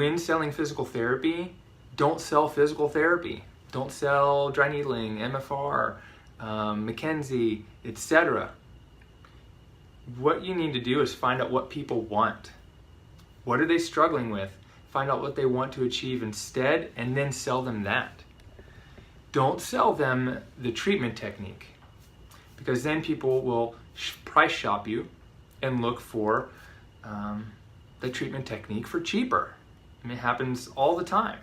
when selling physical therapy, don't sell physical therapy. Don't sell dry needling, MFR, McKenzie, etc. What you need to do is find out what people want. What are they struggling with? Find out what they want to achieve instead, and then sell them that. Don't sell them the treatment technique, because then people will price shop you and look for the treatment technique for cheaper. I mean, it happens all the time.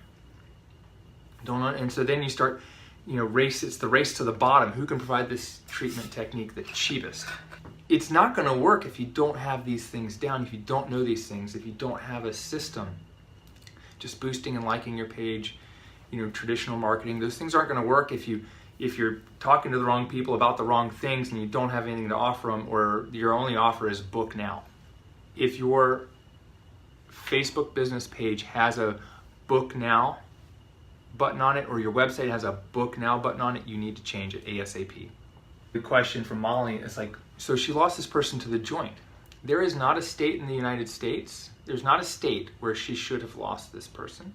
And so then you start, it's the race to the bottom. Who can provide this treatment technique the cheapest? It's not going to work if you don't have these things down, if you don't know these things, if you don't have a system. Just boosting and liking your page, traditional marketing, those things aren't going to work if you're talking to the wrong people about the wrong things and you don't have anything to offer them, or your only offer is book now. If your Facebook business page has a book now button on it, or your website has a book now button on it, you need to change it ASAP. The question from Molly is so she lost this person to the joint. There is not a state in the United States, there's not a state where she should have lost this person,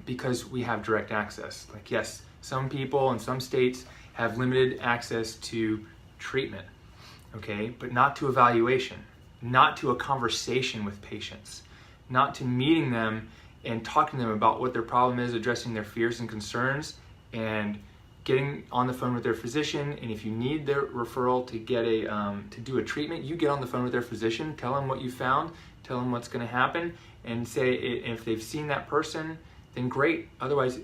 because we have direct access. Yes, some people in some states have limited access to treatment, okay, but not to evaluation, not to a conversation with patients, not to meeting them and talking to them about what their problem is, addressing their fears and concerns, and getting on the phone with their physician. And if you need their referral to get to do a treatment, you get on the phone with their physician, tell them what you found, tell them what's going to happen, and say if they've seen that person, then great. Otherwise,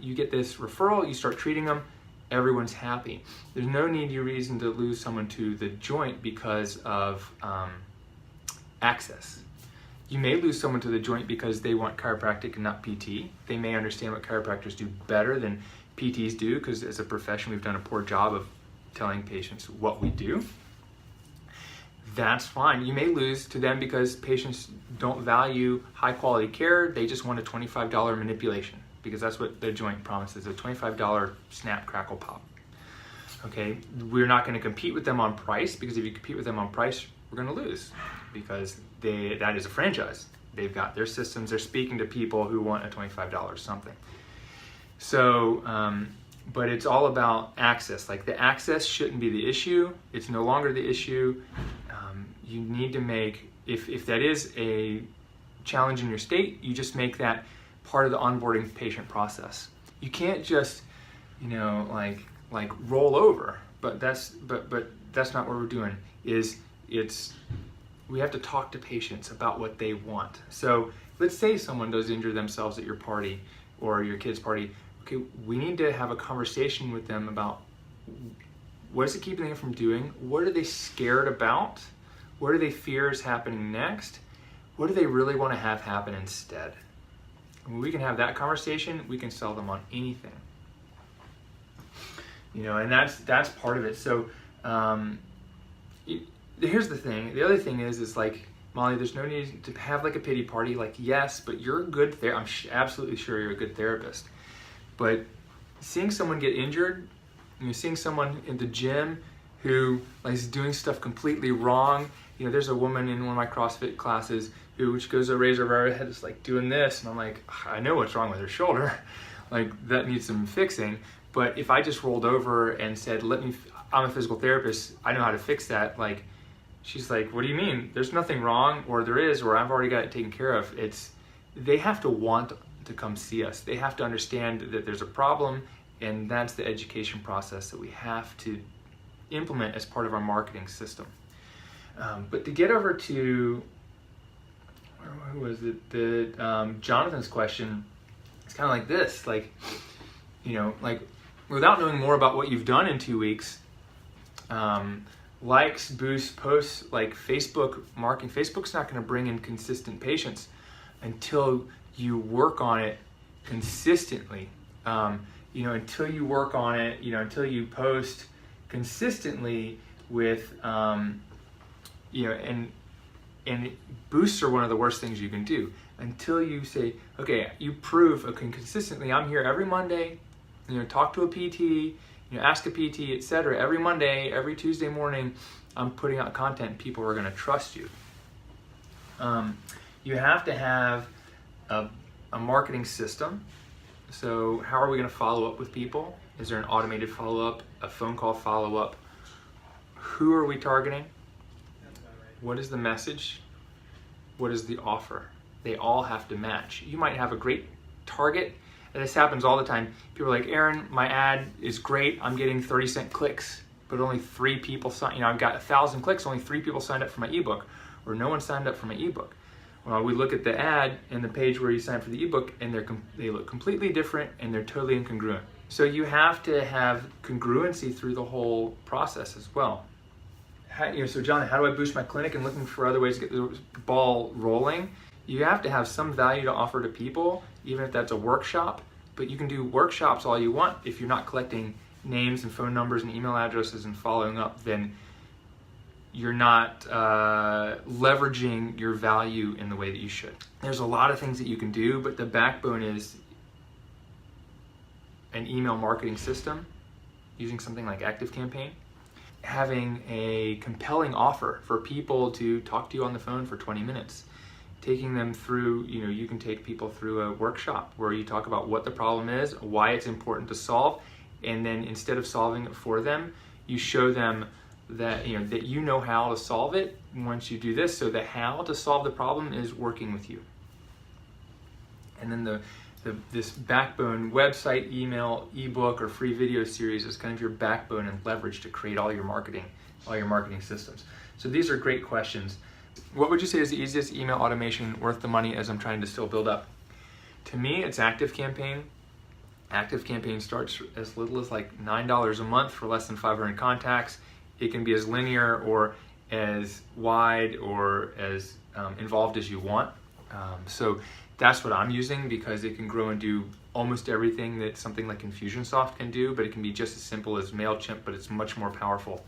you get this referral, you start treating them, everyone's happy. There's no reason to lose someone to the joint because of access. You may lose someone to the joint because they want chiropractic and not PT. They may understand what chiropractors do better than PTs do, because as a profession we've done a poor job of telling patients what we do. That's fine. You may lose to them because patients don't value high quality care. They just want a $25 manipulation, because that's what the joint promises, a $25 snap, crackle, pop. Okay, we're not going to compete with them on price, because if you compete with them on price, we're going to lose, because that is a franchise. They've got their systems. They're speaking to people who want a $25 something. So, but it's all about access. The access shouldn't be the issue. It's no longer the issue. You need to make, if that is a challenge in your state, you just make that part of the onboarding patient process. You can't just, roll over. But that's not what we're doing. We have to talk to patients about what they want. So let's say someone does injure themselves at your party or your kid's party. Okay, we need to have a conversation with them about what is it keeping them from doing? What are they scared about? What do they fear is happening next? What do they really want to have happen instead? And when we can have that conversation, we can sell them on anything. And that's part of it. So here's the thing. The other thing is Molly, there's no need to have a pity party. Yes, but you're a good therapist. I'm absolutely sure you're a good therapist. But seeing someone get injured, seeing someone in the gym who is doing stuff completely wrong. There's a woman in one of my CrossFit classes who goes to raise her head, is doing this, and I'm I know what's wrong with her shoulder. That needs some fixing. But if I just rolled over and said, I'm a physical therapist, I know how to fix that. She's what do you mean? There's nothing wrong, or there is, or I've already got it taken care of. They have to want to come see us. They have to understand that there's a problem, and that's the education process that we have to implement as part of our marketing system. But to get over to, who was it? Jonathan's question, it's kind of this, without knowing more about what you've done in 2 weeks, likes, boosts, posts, Facebook marketing. Facebook's not going to bring in consistent patients until you work on it consistently. Until you work on it, until you post consistently with, and boosts are one of the worst things you can do. Until you say, okay, you prove, okay, consistently, I'm here every Monday, talk to a PT, ask a PT, etc. Every Monday, every Tuesday morning, I'm putting out content. People are going to trust you. You have to have a marketing system. So how are we going to follow up with people? Is there an automated follow-up, a phone call follow-up? Who are we targeting? What is the message? What is the offer? They all have to match. You might have a great target, and this happens all the time. People are like, Aaron, my ad is great. I'm getting 30-cent clicks, but only 3 people signed. I've got 1,000 clicks, only 3 people signed up for my ebook, or no one signed up for my ebook. Well, we look at the ad and the page where you sign up for the ebook, and they look completely different, and they're totally incongruent. So you have to have congruency through the whole process as well. So John, how do I boost my clinic and looking for other ways to get the ball rolling? You have to have some value to offer to people, even if that's a workshop. But you can do workshops all you want. If you're not collecting names and phone numbers and email addresses and following up, then you're not leveraging your value in the way that you should. There's a lot of things that you can do, but the backbone is an email marketing system using something like ActiveCampaign. Having a compelling offer for people to talk to you on the phone for 20 minutes. Taking them through, you can take people through a workshop where you talk about what the problem is, why it's important to solve, and then instead of solving it for them, you show them that you know how to solve it once you do this, so the how to solve the problem is working with you. And then this backbone website, email, ebook, or free video series is kind of your backbone and leverage to create all your marketing systems. So these are great questions. What would you say is the easiest email automation worth the money as I'm trying to still build up? To me, it's ActiveCampaign. ActiveCampaign starts as little as like $9 a month for less than 500 contacts. It can be as linear or as wide or as involved as you want. So that's what I'm using because it can grow and do almost everything that something like Infusionsoft can do, but it can be just as simple as MailChimp, but it's much more powerful.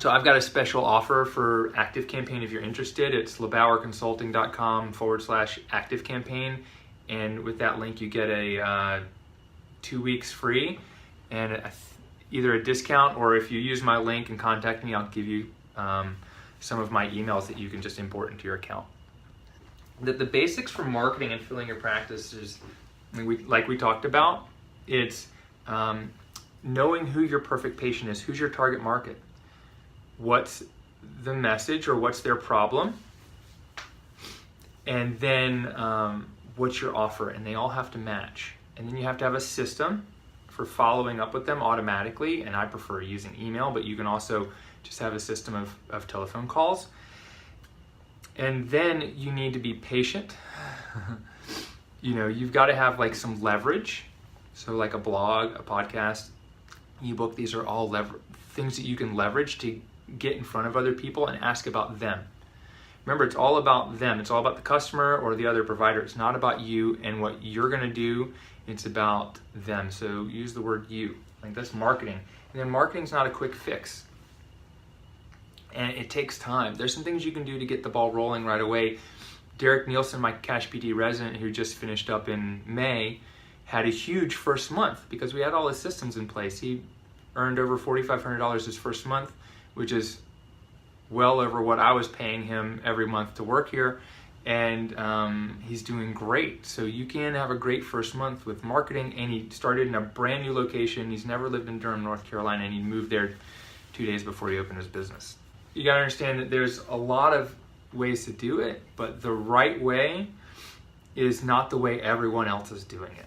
So I've got a special offer for ActiveCampaign if you're interested. It's LeBauerConsulting.com/ActiveCampaign. And with that link, you get a 2 weeks free and either a discount, or if you use my link and contact me, I'll give you some of my emails that you can just import into your account. The basics for marketing and filling your practice is, like we talked about, it's knowing who your perfect patient is, who's your target market, what's the message or what's their problem, and then what's your offer, and they all have to match. And then you have to have a system for following up with them automatically, and I prefer using email, but you can also just have a system of telephone calls. And then you need to be patient. You've got to have like some leverage. So like a blog, a podcast, ebook, these are all things that you can leverage to get in front of other people and ask about them. Remember, it's all about them. It's all about the customer or the other provider. It's not about you and what you're going to do. It's about them. So use the word you. Like that's marketing. And then marketing's not a quick fix. And it takes time. There's some things you can do to get the ball rolling right away. Derek Nielsen, my Cash PT resident who just finished up in May, had a huge first month because we had all his systems in place. He earned over $4,500 his first month, which is well over what I was paying him every month to work here. And he's doing great. So you can have a great first month with marketing. And he started in a brand new location. He's never lived in Durham, North Carolina, and he moved there 2 days before he opened his business. You gotta understand that there's a lot of ways to do it, but the right way is not the way everyone else is doing it.